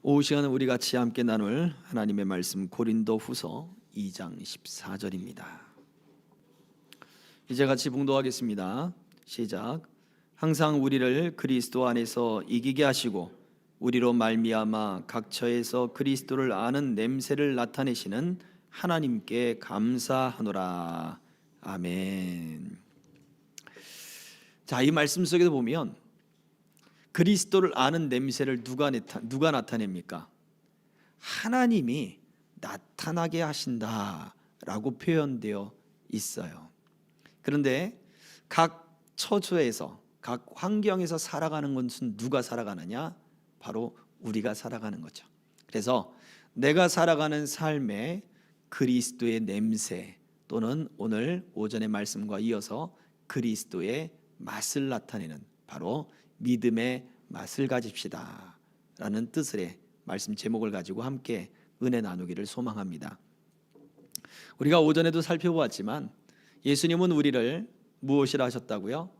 오후 시간은 우리 같이 함께 나눌 하나님의 말씀 고린도후서 2장 14절입니다. 이제 같이 봉독하겠습니다. 시작. 항상 우리를 그리스도 안에서 이기게 하시고 우리로 말미암아 각처에서 그리스도를 아는 냄새를 나타내시는 하나님께 감사하노라. 아멘. 자, 이 말씀 속에도 보면 그리스도를 아는 냄새를 누가 나타냅니까? 하나님이 나타나게 하신다라고 표현되어 있어요. 그런데 각 처소에서 각 환경에서 살아가는 것은 누가 살아가느냐? 바로 우리가 살아가는 거죠. 그래서 내가 살아가는 삶에 그리스도의 냄새 또는 오늘 오전의 말씀과 이어서 그리스도의 맛을 나타내는 바로 믿음의 맛을 가집시다 라는 뜻의 말씀 제목을 가지고 함께 은혜 나누기를 소망합니다. 우리가 오전에도 살펴보았지만 예수님은 우리를 무엇이라 하셨다고요?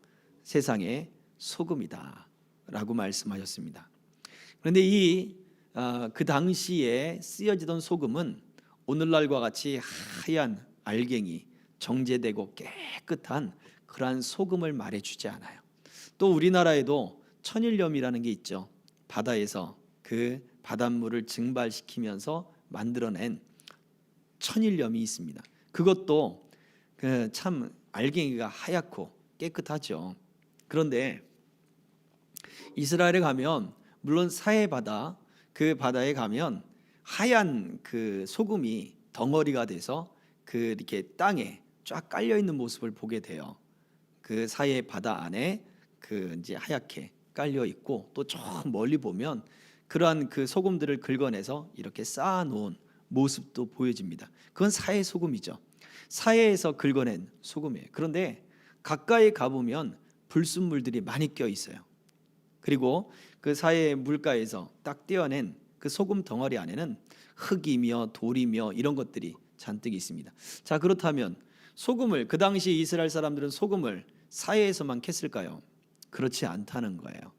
세상의 소금이다 라고 말씀하셨습니다. 그런데 그 당시에 쓰여지던 소금은 오늘날과 같이 하얀 알갱이 정제되고 깨끗한 그러한 소금을 말해주지 않아요. 또 우리나라에도 천일염이라는 게 있죠. 바다에서 그 바닷물을 증발시키면서 만들어낸 천일염이 있습니다. 그것도 참 알갱이가 하얗고 깨끗하죠. 그런데 이스라엘에 가면 물론 사해 바다 그 바다에 가면 하얀 그 소금이 덩어리가 돼서 이렇게 땅에 쫙 깔려 있는 모습을 보게 돼요. 그 사해 바다 안에 이제 하얗게 깔려 있고 또 저 멀리 보면 그러한 그 소금들을 긁어내서 이렇게 쌓아 놓은 모습도 보여집니다. 그건 사해 소금이죠. 사해에서 긁어낸 소금이에요. 그런데 가까이 가보면 불순물들이 많이 껴 있어요. 그리고 그 사해 물가에서 딱 떼어낸 그 소금 덩어리 안에는 흙이며 돌이며 이런 것들이 잔뜩 있습니다. 자, 그렇다면 소금을 그 당시 이스라엘 사람들은 소금을 사해에서만 캤을까요? 그렇지 않다는 거예요.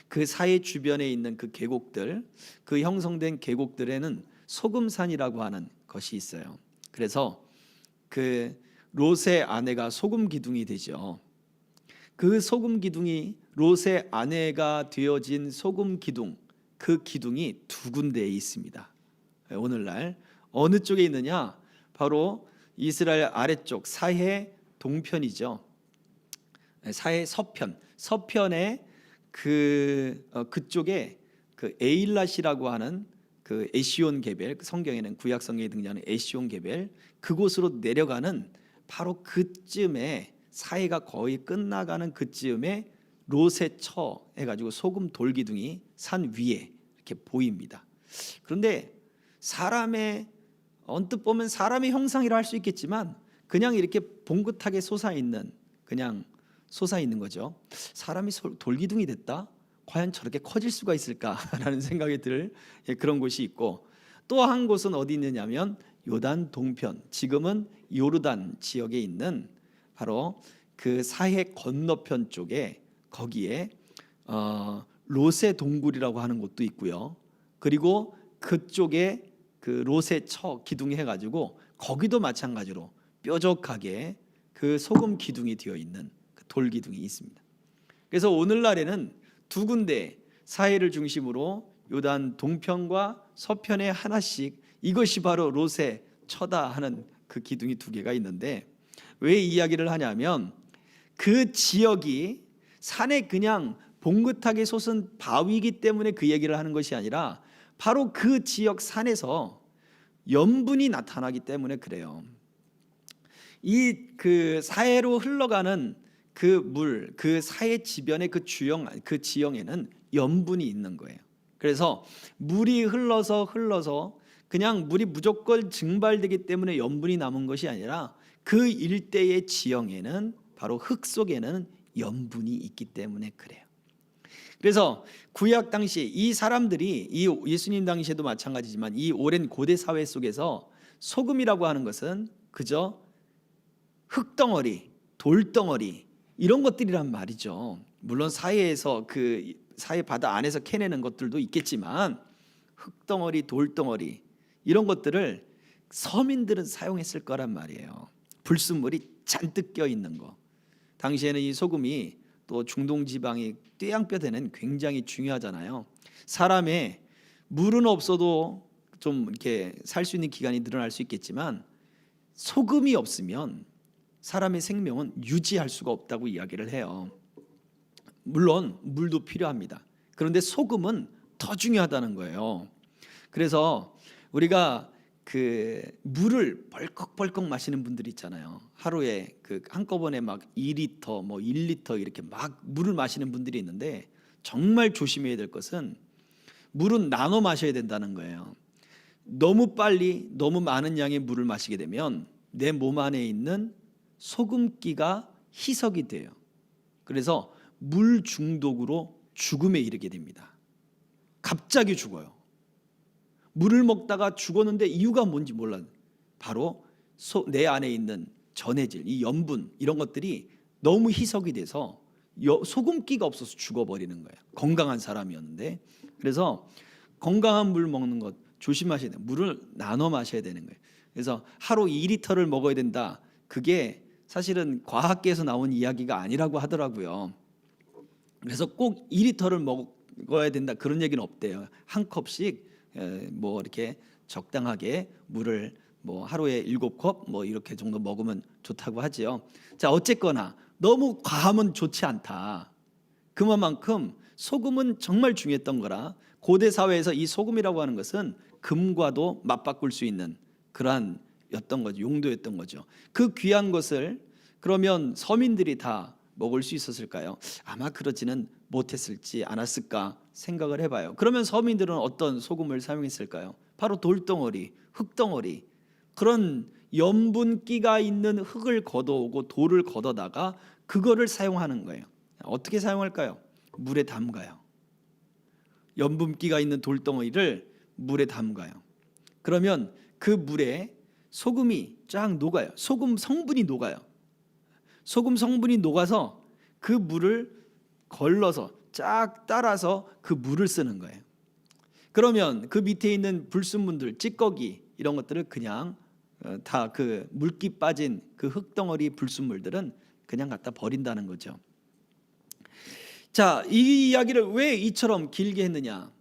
그 사해 주변에 있는 그 계곡들, 그 형성된 계곡들에는 소금산이라고 하는 것이 있어요. 그래서 그 롯의 아내가 소금 기둥이 되죠. 그 소금 기둥이 롯의 아내가 되어진 소금 기둥, 그 기둥이 두 군데에 있습니다. 오늘날 어느 쪽에 있느냐? 바로 이스라엘 아래쪽 사해 동편이죠. 사해 서편에 그쪽에 그 에일랏이라고 하는 그 에시온 게벨, 성경에는 구약 성경에 등장하는 에시온 게벨, 그곳으로 내려가는 바로 그쯤에 사해가 거의 끝나가는 그쯤에 롯의 처 해가지고 소금 돌기둥이 산 위에 이렇게 보입니다. 그런데 언뜻 보면 사람의 형상이라 할 수 있겠지만 그냥 이렇게 봉긋하게 솟아있는 거죠. 사람이 돌기둥이 됐다? 과연 저렇게 커질 수가 있을까라는 생각이 들 그런 곳이 있고, 또 한 곳은 어디 있느냐면 요단 동편, 지금은 요르단 지역에 있는 바로 그 사해 건너편 쪽에 거기에 롯의 동굴이라고 하는 곳도 있고요. 그리고 그쪽에 그 롯의 처 기둥 해가지고 거기도 마찬가지로 뾰족하게 그 소금 기둥이 되어 있는 그 돌 기둥이 있습니다. 그래서 오늘날에는 두 군데 사해를 중심으로 요단 동편과 서편에 하나씩 이것이 바로 롯의 처다 하는 그 기둥이 두 개가 있는데, 왜 이야기를 하냐면 그 지역이 산에 그냥 봉긋하게 솟은 바위이기 때문에 그 얘기를 하는 것이 아니라 바로 그 지역 산에서 염분이 나타나기 때문에 그래요. 그 사해로 흘러가는 그 물, 그 사해 지변의 그 지형에는 염분이 있는 거예요. 그래서 물이 흘러서 그냥 물이 무조건 증발되기 때문에 염분이 남은 것이 아니라 그 일대의 지형에는 바로 흙 속에는 염분이 있기 때문에 그래요. 그래서 구약 당시 이 사람들이 이 예수님 당시에도 마찬가지지만 이 오랜 고대 사회 속에서 소금이라고 하는 것은 그저 흙덩어리, 돌덩어리 이런 것들이란 말이죠. 물론 사해에서 그 사해 바다 안에서 캐내는 것들도 있겠지만 흙덩어리, 돌덩어리 이런 것들을 서민들은 사용했을 거란 말이에요. 불순물이 잔뜩 껴 있는 거. 당시에는 이 소금이 또 중동 지방이 뙤양볕에는 굉장히 중요하잖아요. 사람의 물은 없어도 좀 이렇게 살 수 있는 기간이 늘어날 수 있겠지만 소금이 없으면 사람의 생명은 유지할 수가 없다고 이야기를 해요. 물론 물도 필요합니다. 그런데 소금은 더 중요하다는 거예요. 그래서 우리가 그 물을 벌컥벌컥 마시는 분들이 있잖아요. 하루에 그 한꺼번에 막 2리터 뭐 1리터 이렇게 막 물을 마시는 분들이 있는데 정말 조심해야 될 것은 물은 나눠 마셔야 된다는 거예요. 너무 빨리 너무 많은 양의 물을 마시게 되면 내 몸 안에 있는 소금기가 희석이 돼요. 그래서 물 중독으로 죽음에 이르게 됩니다. 갑자기 죽어요. 물을 먹다가 죽었는데 이유가 뭔지 몰라요. 바로 내 안에 있는 전해질, 이 염분 이런 것들이 너무 희석이 돼서 소금기가 없어서 죽어버리는 거예요. 건강한 사람이었는데. 그래서 건강한 물 먹는 것 조심하셔야 돼요. 물을 나눠 마셔야 되는 거예요. 그래서 하루 2리터를 먹어야 된다. 그게 사실은 과학계에서 나온 이야기가 아니라고 하더라고요. 그래서 꼭 2리터를 먹어야 된다 그런 얘기는 없대요. 한 컵씩 뭐 이렇게 적당하게 물을 뭐 하루에 7컵 뭐 이렇게 정도 먹으면 좋다고 하지요. 자, 어쨌거나 너무 과하면 좋지 않다. 그만큼 소금은 정말 중요했던 거라 고대 사회에서 이 소금이라고 하는 것은 금과도 맞바꿀 수 있는 그러한 용도였던 거죠. 그 귀한 것을 그러면 서민들이 다 먹을 수 있었을까요? 아마 그러지는 못했을지 않았을까 생각을 해봐요. 그러면 서민들은 어떤 소금을 사용했을까요? 바로 돌덩어리, 흙덩어리 그런 염분기가 있는 흙을 걷어오고 돌을 걷어다가 그거를 사용하는 거예요. 어떻게 사용할까요? 물에 담가요. 염분기가 있는 돌덩어리를 물에 담가요. 그러면 그 물에 소금이 쫙 녹아요. 소금 성분이 녹아요. 소금 성분이 녹아서 그 물을 걸러서 쫙 따라서 그 물을 쓰는 거예요. 그러면 그 밑에 있는 불순물들, 찌꺼기 이런 것들을 그냥 다 그 물기 빠진 그 흙덩어리 불순물들은 그냥 갖다 버린다는 거죠. 자, 이 이야기를 왜 이처럼 길게 했느냐?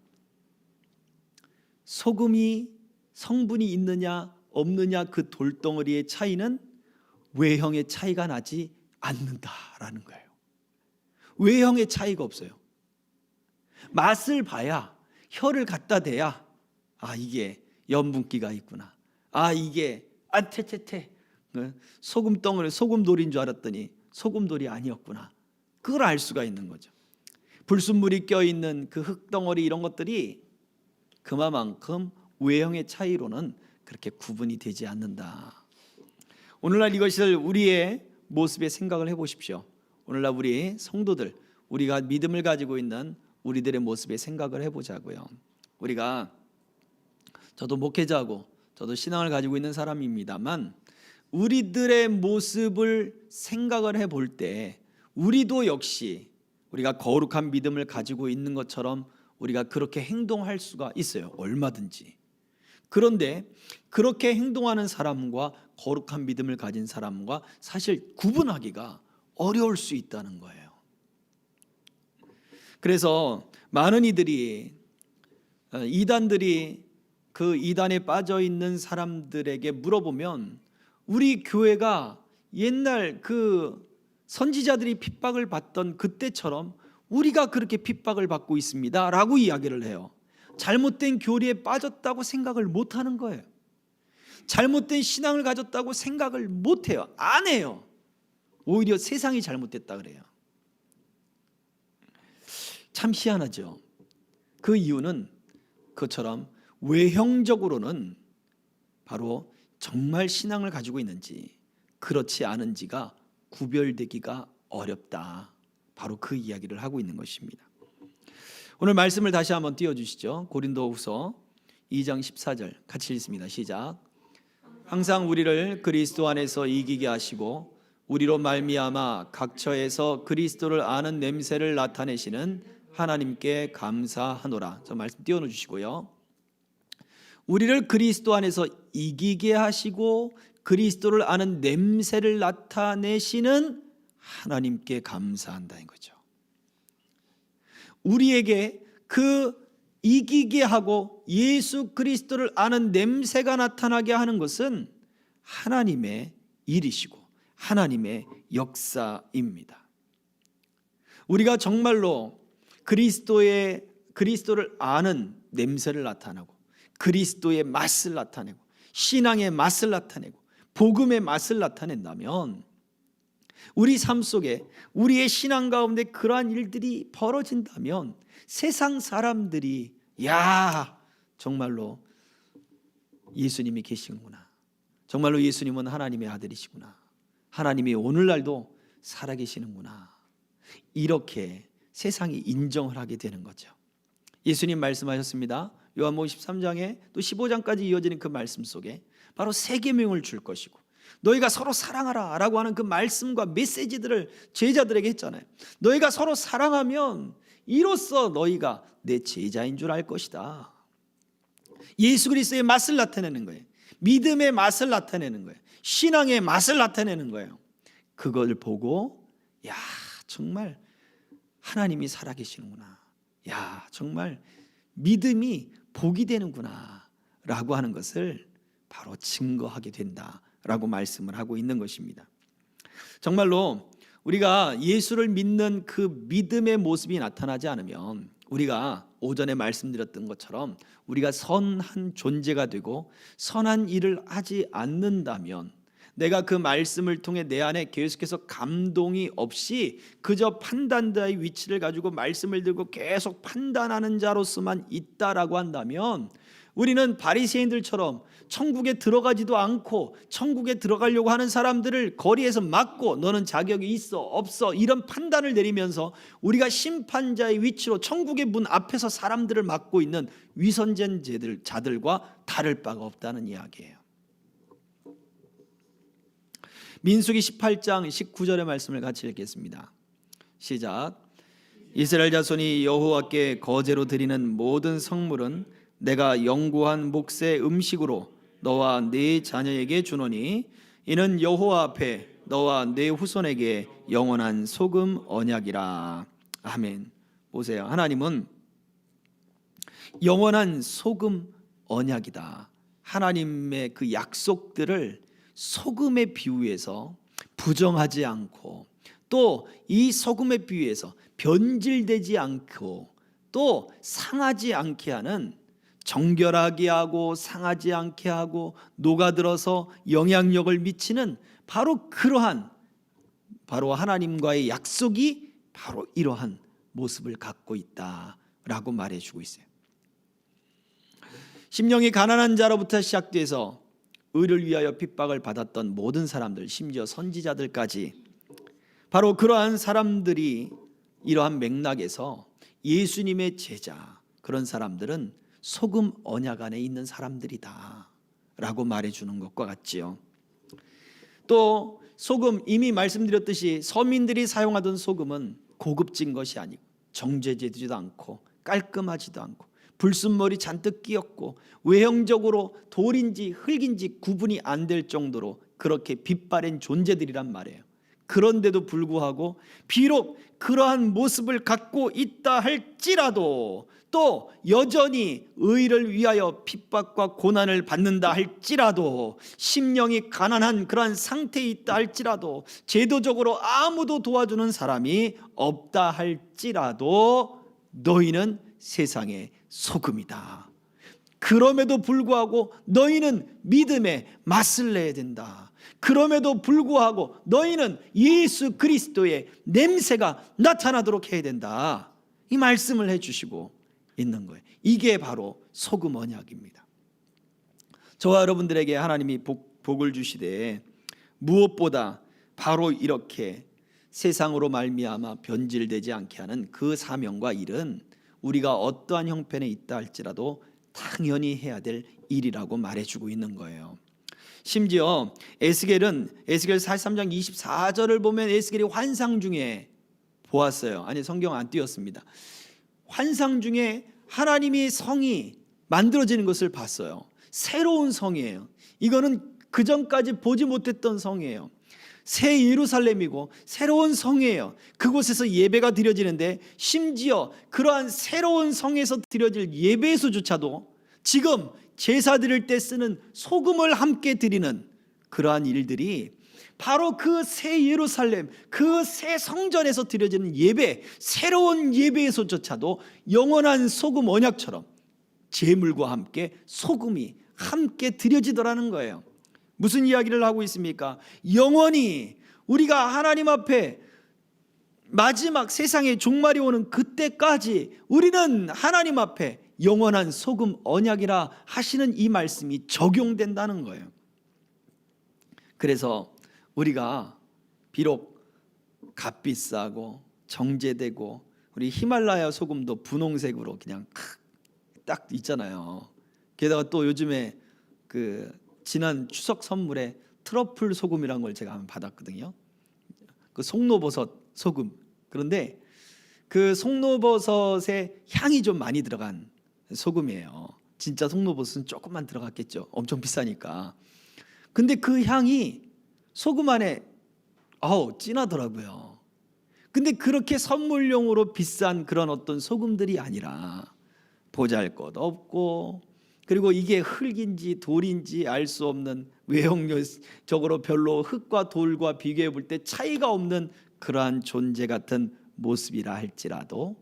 소금이 성분이 있느냐 없느냐 그 돌덩어리의 차이는 외형의 차이가 나지 않는다라는 거예요. 외형의 차이가 없어요. 맛을 봐야 혀를 갖다 대야 이게 염분기가 있구나. 이게 안테테테 소금덩어리 소금돌인 줄 알았더니 소금돌이 아니었구나. 그걸 알 수가 있는 거죠. 불순물이 껴있는 그 흙덩어리 이런 것들이 그만큼 외형의 차이로는 그렇게 구분이 되지 않는다. 오늘날 이것을 우리의 모습에 생각을 해보십시오. 오늘날 우리 성도들, 우리가 믿음을 가지고 있는 우리들의 모습에 생각을 해보자고요. 저도 목회자고 저도 신앙을 가지고 있는 사람입니다만 우리들의 모습을 생각을 해볼 때 우리도 역시 우리가 거룩한 믿음을 가지고 있는 것처럼 우리가 그렇게 행동할 수가 있어요. 얼마든지. 그런데 그렇게 행동하는 사람과 거룩한 믿음을 가진 사람과 사실 구분하기가 어려울 수 있다는 거예요. 그래서 많은 이단들이 그 이단에 빠져 있는 사람들에게 물어보면 우리 교회가 옛날 그 선지자들이 핍박을 받던 그때처럼 우리가 그렇게 핍박을 받고 있습니다 라고 이야기를 해요. 잘못된 교리에 빠졌다고 생각을 못하는 거예요. 잘못된 신앙을 가졌다고 생각을 못해요. 안 해요. 오히려 세상이 잘못됐다 그래요. 참 희한하죠. 그 이유는 그처럼 외형적으로는 바로 정말 신앙을 가지고 있는지 그렇지 않은지가 구별되기가 어렵다. 바로 그 이야기를 하고 있는 것입니다. 오늘 말씀을 다시 한번 띄워주시죠. 고린도후서 2장 14절 같이 읽습니다. 시작. 항상 우리를 그리스도 안에서 이기게 하시고 우리로 말미암아 각처에서 그리스도를 아는 냄새를 나타내시는 하나님께 감사하노라. 저 말씀 띄워주시고요. 우리를 그리스도 안에서 이기게 하시고 그리스도를 아는 냄새를 나타내시는 하나님께 감사한다는 거죠. 우리에게 그 이기게 하고 예수 그리스도를 아는 냄새가 나타나게 하는 것은 하나님의 일이시고 하나님의 역사입니다. 우리가 정말로 그리스도를 아는 냄새를 나타내고 그리스도의 맛을 나타내고 신앙의 맛을 나타내고 복음의 맛을 나타낸다면 우리 삶 속에 우리의 신앙 가운데 그러한 일들이 벌어진다면 세상 사람들이 야, 정말로 예수님이 계시는구나, 정말로 예수님은 하나님의 아들이시구나, 하나님이 오늘날도 살아계시는구나, 이렇게 세상이 인정을 하게 되는 거죠. 예수님 말씀하셨습니다. 요한복음 13장에 또 15장까지 이어지는 그 말씀 속에 바로 세 계명을 줄 것이고 너희가 서로 사랑하라 라고 하는 그 말씀과 메시지들을 제자들에게 했잖아요. 너희가 서로 사랑하면 이로써 너희가 내 제자인 줄 알 것이다. 예수 그리스도의 맛을 나타내는 거예요. 믿음의 맛을 나타내는 거예요. 신앙의 맛을 나타내는 거예요. 그걸 보고 야, 정말 하나님이 살아계시는구나, 야, 정말 믿음이 복이 되는구나 라고 하는 것을 바로 증거하게 된다라고 말씀을 하고 있는 것입니다. 정말로 우리가 예수를 믿는 그 믿음의 모습이 나타나지 않으면 우리가 오전에 말씀드렸던 것처럼 우리가 선한 존재가 되고 선한 일을 하지 않는다면 내가 그 말씀을 통해 내 안에 계속해서 감동이 없이 그저 판단자의 위치를 가지고 말씀을 들고 계속 판단하는 자로서만 있다라고 한다면 우리는 바리새인들처럼 천국에 들어가지도 않고 천국에 들어가려고 하는 사람들을 거리에서 막고 너는 자격이 있어 없어 이런 판단을 내리면서 우리가 심판자의 위치로 천국의 문 앞에서 사람들을 막고 있는 위선된 자들과 다를 바가 없다는 이야기예요. 민수기 18장 19절의 말씀을 같이 읽겠습니다. 시작. 이스라엘 자손이 여호와께 거제로 드리는 모든 성물은 내가 영구한 몫의 음식으로 너와 네 자녀에게 주노니 이는 여호와 앞에 너와 네 후손에게 영원한 소금 언약이라. 아멘. 보세요. 하나님은 영원한 소금 언약이다. 하나님의 그 약속들을 소금에 비유해서 부정하지 않고 또 이 소금에 비유해서 변질되지 않고 또 상하지 않게 하는, 정결하게 하고 상하지 않게 하고 녹아들어서 영향력을 미치는 바로 그러한 바로 하나님과의 약속이 바로 이러한 모습을 갖고 있다라고 말해주고 있어요. 심령이 가난한 자로부터 시작돼서 의를 위하여 핍박을 받았던 모든 사람들, 심지어 선지자들까지 바로 그러한 사람들이 이러한 맥락에서 예수님의 제자, 그런 사람들은 소금 언약 안에 있는 사람들이다 라고 말해주는 것과 같지요. 또 소금, 이미 말씀드렸듯이 서민들이 사용하던 소금은 고급진 것이 아니고 정제되지도 않고 깔끔하지도 않고 불순물이 잔뜩 끼었고 외형적으로 돌인지 흙인지 구분이 안 될 정도로 그렇게 빛바랜 존재들이란 말이에요. 그런데도 불구하고 비록 그러한 모습을 갖고 있다 할지라도 또 여전히 의를 위하여 핍박과 고난을 받는다 할지라도 심령이 가난한 그러한 상태에 있다 할지라도 제도적으로 아무도 도와주는 사람이 없다 할지라도 너희는 세상의 소금이다. 그럼에도 불구하고 너희는 믿음의 맛을 내야 된다. 그럼에도 불구하고 너희는 예수 그리스도의 냄새가 나타나도록 해야 된다. 이 말씀을 해주시고 있는 거예요. 이게 바로 소금 언약입니다. 저와 여러분들에게 하나님이 복을 주시되 무엇보다 바로 이렇게 세상으로 말미암아 변질되지 않게 하는 그 사명과 일은 우리가 어떠한 형편에 있다 할지라도 당연히 해야 될 일이라고 말해주고 있는 거예요. 심지어 에스겔 43장 24절을 보면 에스겔이 환상 중에 보았어요. 아니, 성경 안 띄었습니다. 환상 중에 하나님이 성이 만들어지는 것을 봤어요. 새로운 성이에요. 이거는 그전까지 보지 못했던 성이에요. 새 예루살렘이고 새로운 성이에요. 그곳에서 예배가 드려지는데 심지어 그러한 새로운 성에서 드려질 예배에서조차도 지금 제사 드릴 때 쓰는 소금을 함께 드리는 그러한 일들이 바로 그 새 예루살렘, 그 새 성전에서 드려지는 예배, 새로운 예배에서조차도 영원한 소금 언약처럼 제물과 함께 소금이 함께 드려지더라는 거예요. 무슨 이야기를 하고 있습니까? 영원히 우리가 하나님 앞에 마지막 세상의 종말이 오는 그때까지 우리는 하나님 앞에 영원한 소금 언약이라 하시는 이 말씀이 적용된다는 거예요. 그래서 우리가 비록 값비싸고 정제되고 우리 히말라야 소금도 분홍색으로 그냥 딱 있잖아요. 게다가 또 요즘에 그 지난 추석 선물에 트러플 소금이라는 걸 제가 한번 받았거든요. 그 송로버섯 소금. 그런데 그 송로버섯에 향이 좀 많이 들어간 소금이에요. 진짜 송로버섯은 조금만 들어갔겠죠. 엄청 비싸니까. 근데 그 향이 소금 안에 진하더라고요. 근데 그렇게 선물용으로 비싼 그런 어떤 소금들이 아니라 보잘것없고 그리고 이게 흙인지 돌인지 알 수 없는 외형적으로 별로 흙과 돌과 비교해 볼 때 차이가 없는 그러한 존재 같은 모습이라 할지라도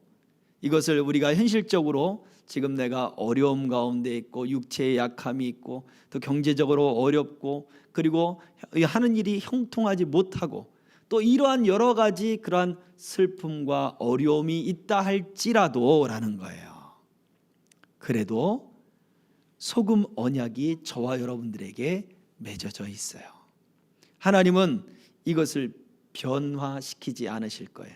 이것을 우리가 현실적으로 지금 내가 어려움 가운데 있고 육체의 약함이 있고 또 경제적으로 어렵고 그리고 하는 일이 형통하지 못하고 또 이러한 여러 가지 그러한 슬픔과 어려움이 있다 할지라도 라는 거예요. 그래도 소금 언약이 저와 여러분들에게 맺어져 있어요. 하나님은 이것을 변화시키지 않으실 거예요.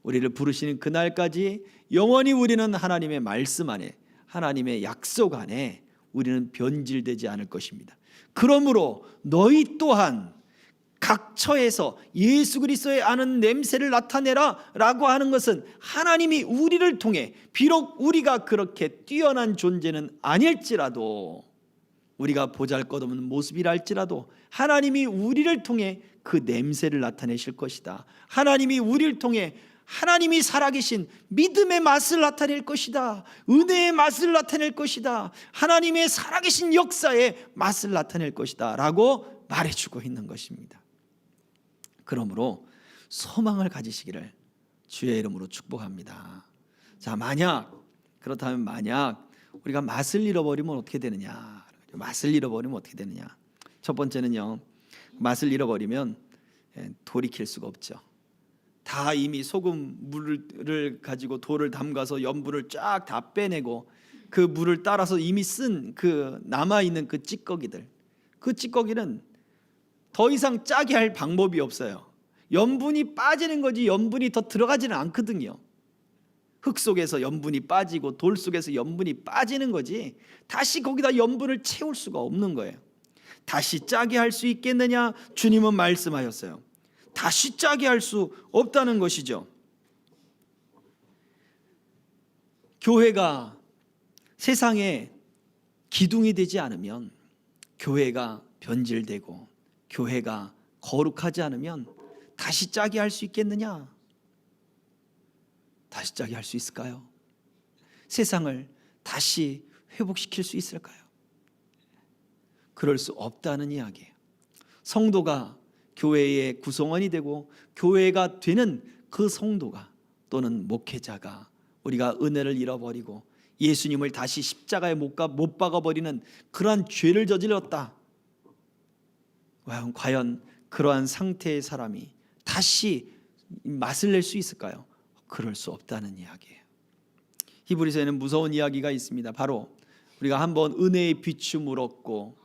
우리를 부르시는 그날까지 영원히 우리는 하나님의 말씀 안에 하나님의 약속 안에 우리는 변질되지 않을 것입니다. 그러므로 너희 또한 각 처에서 예수 그리스도의 아는 냄새를 나타내라 라고 하는 것은 하나님이 우리를 통해 비록 우리가 그렇게 뛰어난 존재는 아닐지라도 우리가 보잘것없는 모습이라 할지라도 하나님이 우리를 통해 그 냄새를 나타내실 것이다. 하나님이 우리를 통해 하나님이 살아계신 믿음의 맛을 나타낼 것이다. 은혜의 맛을 나타낼 것이다. 하나님의 살아계신 역사의 맛을 나타낼 것이다 라고 말해주고 있는 것입니다. 그러므로 소망을 가지시기를 주의 이름으로 축복합니다. 자, 그렇다면 만약 우리가 맛을 잃어버리면 어떻게 되느냐? 맛을 잃어버리면 어떻게 되느냐? 첫 번째는요, 맛을 잃어버리면 돌이킬 수가 없죠. 다 이미 소금 물을 가지고 돌을 담가서 염분을 쫙 다 빼내고 그 물을 따라서 이미 쓴 그 남아있는 그 찌꺼기들, 그 찌꺼기는 더 이상 짜게 할 방법이 없어요. 염분이 빠지는 거지 염분이 더 들어가지는 않거든요. 흙 속에서 염분이 빠지고 돌 속에서 염분이 빠지는 거지 다시 거기다 염분을 채울 수가 없는 거예요. 다시 짜게 할 수 있겠느냐? 주님은 말씀하셨어요. 다시 짜게 할 수 없다는 것이죠. 교회가 세상에 기둥이 되지 않으면, 교회가 변질되고 교회가 거룩하지 않으면 다시 짜게 할 수 있겠느냐? 다시 짜게 할 수 있을까요? 세상을 다시 회복시킬 수 있을까요? 그럴 수 없다는 이야기예요. 성도가 교회의 구성원이 되고 교회가 되는 그 성도가 또는 목회자가 우리가 은혜를 잃어버리고 예수님을 다시 십자가에 못 박아버리는 그러한 죄를 저질렀다. 과연 그러한 상태의 사람이 다시 맛을 낼 수 있을까요? 그럴 수 없다는 이야기예요. 히브리서에는 무서운 이야기가 있습니다. 바로 우리가 한번 은혜의 비춤을 얻고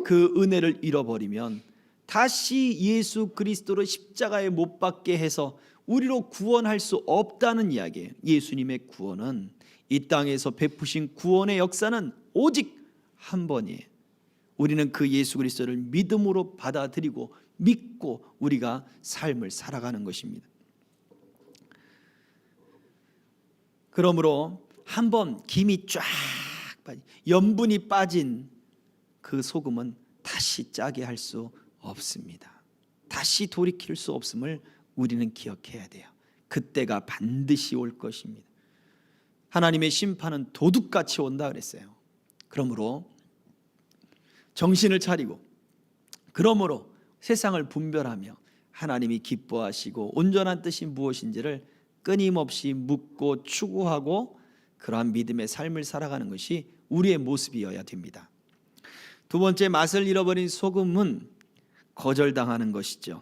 그 은혜를 잃어버리면 다시 예수 그리스도를 십자가에 못 박게 해서 우리로 구원할 수 없다는 이야기예요. 예수님의 구원은, 이 땅에서 베푸신 구원의 역사는 오직 한 번이에요. 우리는 그 예수 그리스도를 믿음으로 받아들이고 믿고 우리가 삶을 살아가는 것입니다. 그러므로 한번 김이 쫙 빠진, 염분이 빠진 그 소금은 다시 짜게 할 수 없습니다. 다시 돌이킬 수 없음을 우리는 기억해야 돼요. 그때가 반드시 올 것입니다. 하나님의 심판은 도둑같이 온다 그랬어요. 그러므로 정신을 차리고, 그러므로 세상을 분별하며 하나님이 기뻐하시고 온전한 뜻이 무엇인지를 끊임없이 묻고 추구하고 그러한 믿음의 삶을 살아가는 것이 우리의 모습이어야 됩니다. 두 번째, 맛을 잃어버린 소금은 거절당하는 것이죠.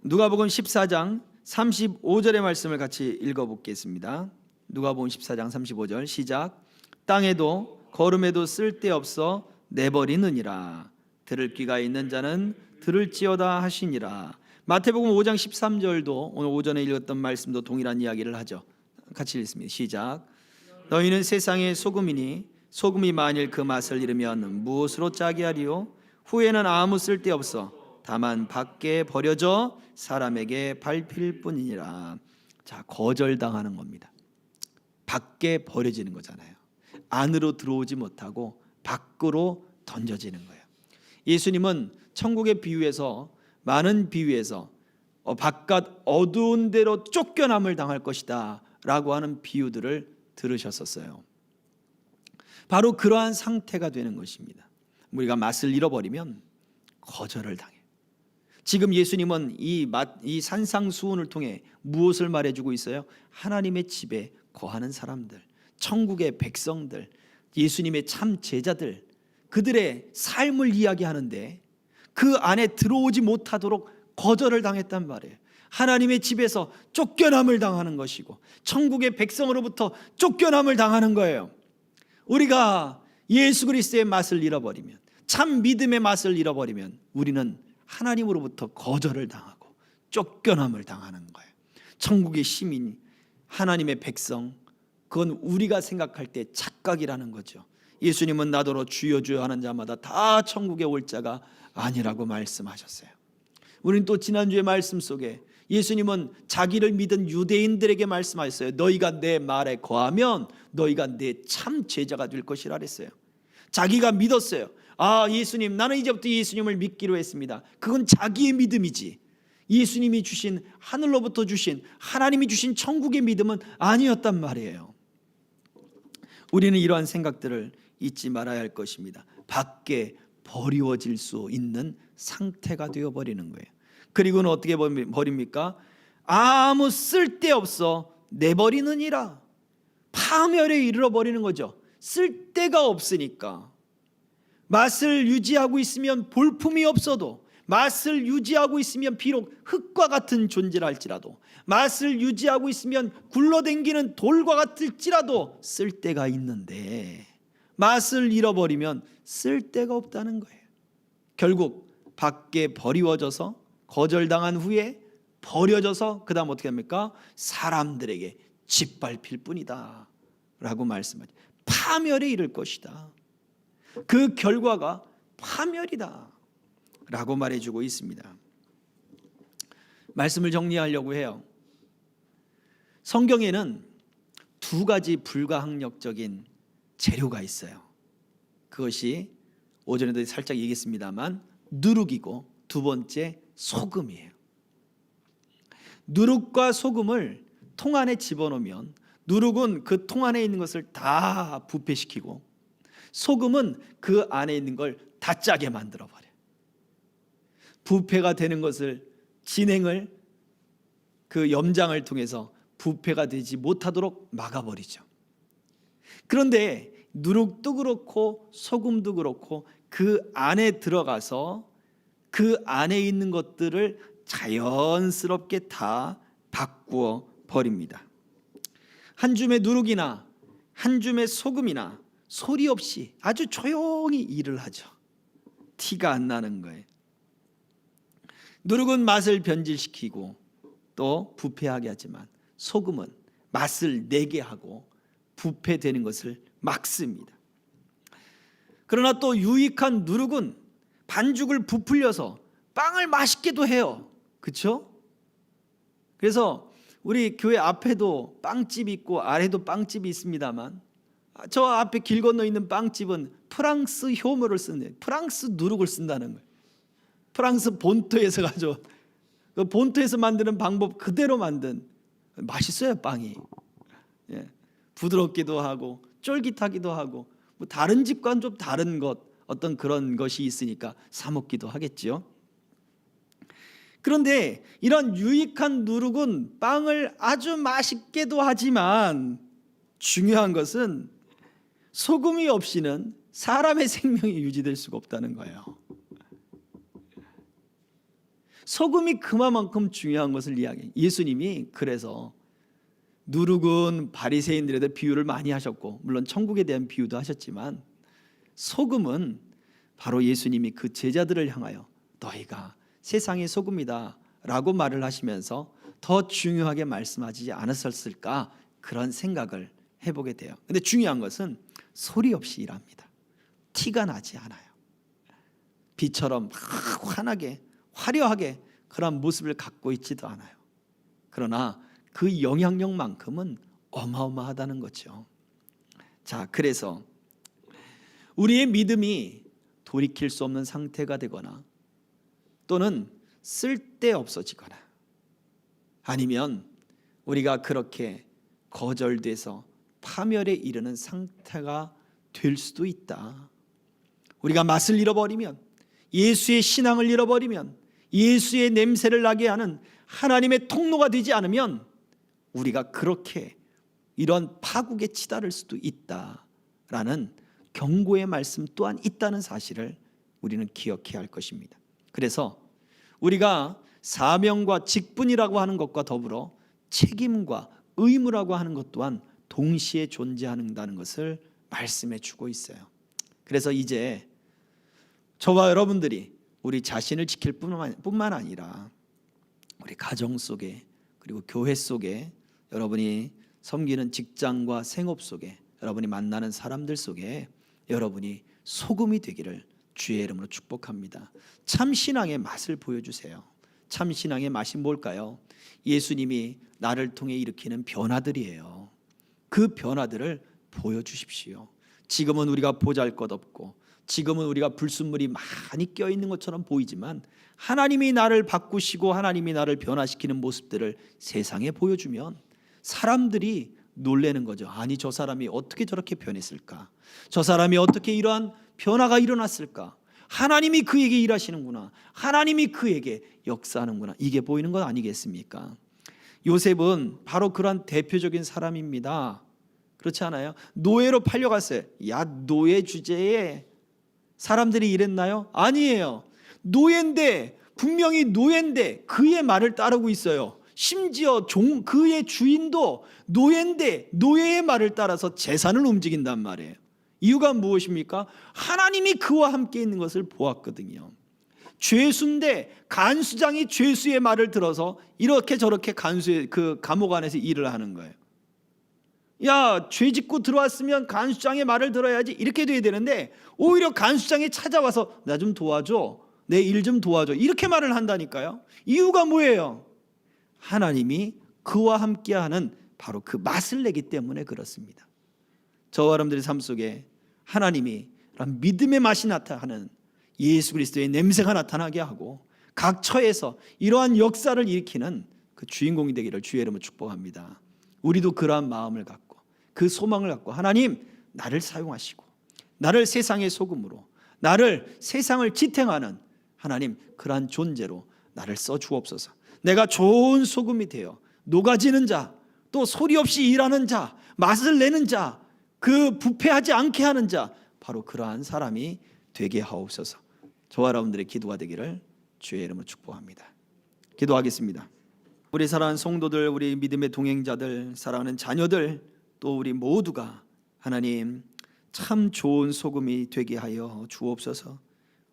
누가복음 14장 35절의 말씀을 같이 읽어보겠습니다. 누가복음 14장 35절 시작. 땅에도 거름에도 쓸데없어 내버리느니라. 들을 귀가 있는 자는 들을지어다 하시니라. 마태복음 5장 13절도 오늘 오전에 읽었던 말씀도 동일한 이야기를 하죠. 같이 읽습니다. 시작. 너희는 세상의 소금이니 소금이 만일 그 맛을 잃으면 무엇으로 짜게 하리요? 후에는 아무 쓸데없어 다만 밖에 버려져 사람에게 밟힐 뿐이니라. 자, 거절당하는 겁니다. 밖에 버려지는 거잖아요. 안으로 들어오지 못하고 밖으로 던져지는 거예요. 예수님은 천국의 비유에서, 많은 비유에서 바깥 어두운 데로 쫓겨남을 당할 것이다 라고 하는 비유들을 들으셨었어요. 바로 그러한 상태가 되는 것입니다. 우리가 맛을 잃어버리면 거절을 당해요. 지금 예수님은 이 산상수훈을 통해 무엇을 말해주고 있어요? 하나님의 집에 거하는 사람들, 천국의 백성들, 예수님의 참 제자들, 그들의 삶을 이야기하는데 그 안에 들어오지 못하도록 거절을 당했단 말이에요. 하나님의 집에서 쫓겨남을 당하는 것이고 천국의 백성으로부터 쫓겨남을 당하는 거예요. 우리가 예수 그리스도의 맛을 잃어버리면, 참 믿음의 맛을 잃어버리면 우리는 하나님으로부터 거절을 당하고 쫓겨남을 당하는 거예요. 천국의 시민, 하나님의 백성, 그건 우리가 생각할 때 착각이라는 거죠. 예수님은 나더러 주여 주여 하는 자마다 다 천국에 올 자가 아니라고 말씀하셨어요. 우리는 또 지난주의 말씀 속에 예수님은 자기를 믿은 유대인들에게 말씀하셨어요. 너희가 내 말에 거하면 너희가 내 참 제자가 될 것이라 그랬어요. 자기가 믿었어요. 아, 예수님, 나는 이제부터 예수님을 믿기로 했습니다. 그건 자기의 믿음이지 예수님이 주신, 하늘로부터 주신, 하나님이 주신 천국의 믿음은 아니었단 말이에요. 우리는 이러한 생각들을 잊지 말아야 할 것입니다. 밖에 버리워질 수 있는 상태가 되어버리는 거예요. 그리고는 어떻게 버립니까? 아무 쓸데없어 내버리느니라. 파멸에 이르러버리는 거죠. 쓸데가 없으니까. 맛을 유지하고 있으면 볼품이 없어도, 맛을 유지하고 있으면 비록 흙과 같은 존재라 할지라도, 맛을 유지하고 있으면 굴러댕기는 돌과 같을지라도 쓸데가 있는데 맛을 잃어버리면 쓸데가 없다는 거예요. 결국 밖에 버리워져서 거절당한 후에 버려져서 그 다음 어떻게 합니까? 사람들에게 짓밟힐 뿐이다 라고 말씀하죠. 파멸에 이를 것이다. 그 결과가 파멸이다 라고 말해주고 있습니다. 말씀을 정리하려고 해요. 성경에는 두 가지 불가항력적인 재료가 있어요. 그것이 오전에도 살짝 얘기했습니다만 누룩이고 두 번째 소금이에요. 누룩과 소금을 통 안에 집어넣으면 누룩은 그 통 안에 있는 것을 다 부패시키고 소금은 그 안에 있는 걸 다 짜게 만들어버려요. 부패가 되는 것을 진행을 그 염장을 통해서 부패가 되지 못하도록 막아버리죠. 그런데 누룩도 그렇고 소금도 그렇고 그 안에 들어가서 그 안에 있는 것들을 자연스럽게 다 바꾸어 버립니다. 한 줌의 누룩이나 한 줌의 소금이나 소리 없이 아주 조용히 일을 하죠. 티가 안 나는 거예요. 누룩은 맛을 변질시키고 또 부패하게 하지만 소금은 맛을 내게 하고 부패되는 것을 막습니다. 그러나 또 유익한 누룩은 반죽을 부풀려서 빵을 맛있게도 해요. 그렇죠? 그래서 우리 교회 앞에도 빵집이 있고 아래도 빵집이 있습니다만 저 앞에 길 건너 있는 빵집은 프랑스 효모를 쓰는, 프랑스 누룩을 쓴다는 거예요. 프랑스 본토에서 가져, 그 본토에서 만드는 방법 그대로 만든, 맛있어요 빵이. 예, 부드럽기도 하고 쫄깃하기도 하고, 뭐 다른 집과는 좀 다른 것, 어떤 그런 것이 있으니까 사 먹기도 하겠죠. 그런데 이런 유익한 누룩은 빵을 아주 맛있게도 하지만 중요한 것은 소금이 없이는 사람의 생명이 유지될 수가 없다는 거예요. 소금이 그만큼 중요한 것을 이야기해요. 예수님이 그래서 누룩은 바리새인들에게 비유를 많이 하셨고, 물론 천국에 대한 비유도 하셨지만, 소금은 바로 예수님이 그 제자들을 향하여 너희가 세상의 소금이다 라고 말을 하시면서 더 중요하게 말씀하지 않았을까, 그런 생각을 해보게 돼요. 근데 중요한 것은 소리 없이 일합니다. 티가 나지 않아요. 비처럼 막 환하게 화려하게 그런 모습을 갖고 있지도 않아요. 그러나 그 영향력만큼은 어마어마하다는 거죠. 자, 그래서 우리의 믿음이 돌이킬 수 없는 상태가 되거나 또는 쓸데없어지거나 아니면 우리가 그렇게 거절돼서 파멸에 이르는 상태가 될 수도 있다. 우리가 맛을 잃어버리면, 예수의 신앙을 잃어버리면, 예수의 냄새를 나게 하는 하나님의 통로가 되지 않으면 우리가 그렇게 이런 파국에 치달을 수도 있다라는 경고의 말씀 또한 있다는 사실을 우리는 기억해야 할 것입니다. 그래서 우리가 사명과 직분이라고 하는 것과 더불어 책임과 의무라고 하는 것 또한 동시에 존재한다는 것을 말씀해 주고 있어요. 그래서 이제 저와 여러분들이 우리 자신을 지킬 뿐만 아니라 우리 가정 속에, 그리고 교회 속에, 여러분이 섬기는 직장과 생업 속에, 여러분이 만나는 사람들 속에 여러분이 소금이 되기를 주의 이름으로 축복합니다. 참 신앙의 맛을 보여주세요. 참 신앙의 맛이 뭘까요? 예수님이 나를 통해 일으키는 변화들이에요. 그 변화들을 보여주십시오. 지금은 우리가 보잘것없고, 지금은 우리가 불순물이 많이 껴있는 것처럼 보이지만, 하나님이 나를 바꾸시고 하나님이 나를 변화시키는 모습들을 세상에 보여주면 사람들이 놀라는 거죠. 아니, 저 사람이 어떻게 저렇게 변했을까? 저 사람이 어떻게 이러한 변화가 일어났을까? 하나님이 그에게 일하시는구나. 하나님이 그에게 역사하는구나. 이게 보이는 것 아니겠습니까? 요셉은 바로 그러한 대표적인 사람입니다. 그렇지 않아요? 노예로 팔려갔어요. 야, 노예 주제에 사람들이 이랬나요? 아니에요. 노예인데, 분명히 노예인데 그의 말을 따르고 있어요. 심지어 그의 주인도 노예인데 노예의 말을 따라서 재산을 움직인단 말이에요. 이유가 무엇입니까? 하나님이 그와 함께 있는 것을 보았거든요. 죄수인데 간수장이 죄수의 말을 들어서 이렇게 저렇게 간수의 그 감옥 안에서 일을 하는 거예요. 야, 죄 짓고 들어왔으면 간수장의 말을 들어야지, 이렇게 돼야 되는데 오히려 간수장이 찾아와서 나 좀 도와줘, 내 일 좀 도와줘, 이렇게 말을 한다니까요. 이유가 뭐예요? 하나님이 그와 함께하는 바로 그 맛을 내기 때문에 그렇습니다. 저와 여러분들의 삶 속에 하나님이 믿음의 맛이 나타나는 예수 그리스도의 냄새가 나타나게 하고 각 처에서 이러한 역사를 일으키는 그 주인공이 되기를 주의 이름으로 축복합니다. 우리도 그러한 마음을 갖고 그 소망을 갖고, 하나님, 나를 사용하시고 나를 세상의 소금으로, 나를 세상을 지탱하는 하나님, 그러한 존재로 나를 써주옵소서. 내가 좋은 소금이 되어 녹아지는 자, 또 소리 없이 일하는 자, 맛을 내는 자, 그 부패하지 않게 하는 자, 바로 그러한 사람이 되게 하옵소서. 저와 여러분들의 기도가 되기를 주의 이름으로 축복합니다. 기도하겠습니다. 우리 사랑하는 성도들, 우리 믿음의 동행자들, 사랑하는 자녀들, 또 우리 모두가 하나님 참 좋은 소금이 되게 하여 주옵소서.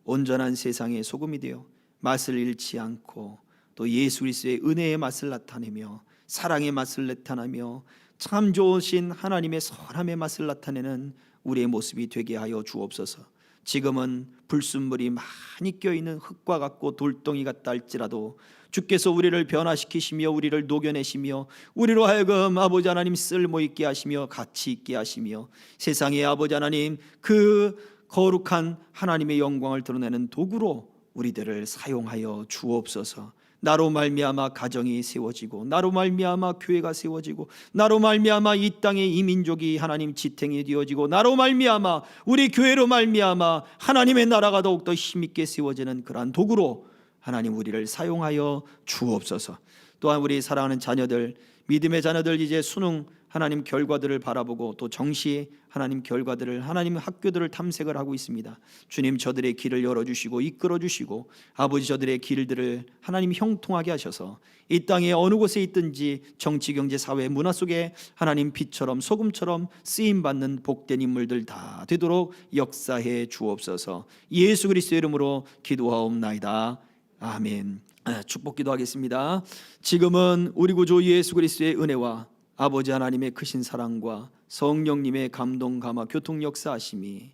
온전한 세상의 소금이 되어 맛을 잃지 않고 또 예수 그리스도의 은혜의 맛을 나타내며 사랑의 맛을 나타내며 참 좋으신 하나님의 선함의 맛을 나타내는 우리의 모습이 되게 하여 주옵소서. 지금은 불순물이 많이 껴있는 흙과 같고 돌덩이 같다 할지라도 주께서 우리를 변화시키시며 우리를 녹여내시며 우리로 하여금 아버지 하나님 쓸모있게 하시며 가치 있게 하시며 세상의 아버지 하나님 그 거룩한 하나님의 영광을 드러내는 도구로 우리들을 사용하여 주옵소서. 나로 말미암아 가정이 세워지고 나로 말미암아 교회가 세워지고 나로 말미암아 이 땅의 이 민족이 하나님 지탱이 되어지고 나로 말미암아 우리 교회로 말미암아 하나님의 나라가 더욱더 힘있게 세워지는 그러한 도구로 하나님 우리를 사용하여 주옵소서. 또한 우리 사랑하는 자녀들, 믿음의 자녀들 이제 수능 하나님 결과들을 바라보고 또 정시 하나님 결과들을 하나님 학교들을 탐색을 하고 있습니다. 주님 저들의 길을 열어주시고 이끌어주시고 아버지 저들의 길들을 하나님 형통하게 하셔서 이 땅에 어느 곳에 있든지 정치 경제 사회 문화 속에 하나님 빛처럼 소금처럼 쓰임받는 복된 인물들 다 되도록 역사해 주옵소서. 예수 그리스도의 이름으로 기도하옵나이다. 아멘. 축복 기도하겠습니다. 지금은 우리 구주 예수 그리스도의 은혜와 아버지 하나님의 크신 사랑과 성령님의 감동 감화 교통 역사하심이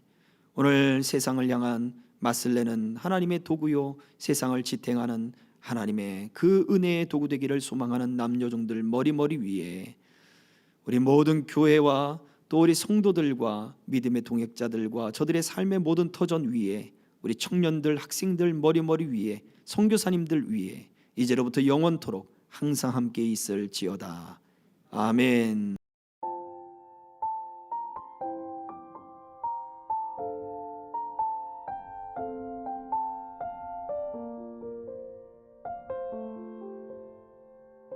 오늘 세상을 향한 맞설 내는 하나님의 도구요 세상을 지탱하는 하나님의 그 은혜의 도구 되기를 소망하는 남녀종들 머리 위에 우리 모든 교회와 또 우리 성도들과 믿음의 동역자들과 저들의 삶의 모든 터전 위에 우리 청년들 학생들 머리 위에 선교사님들 위에 이제로부터 영원토록 항상 함께 있을지어다. 아멘.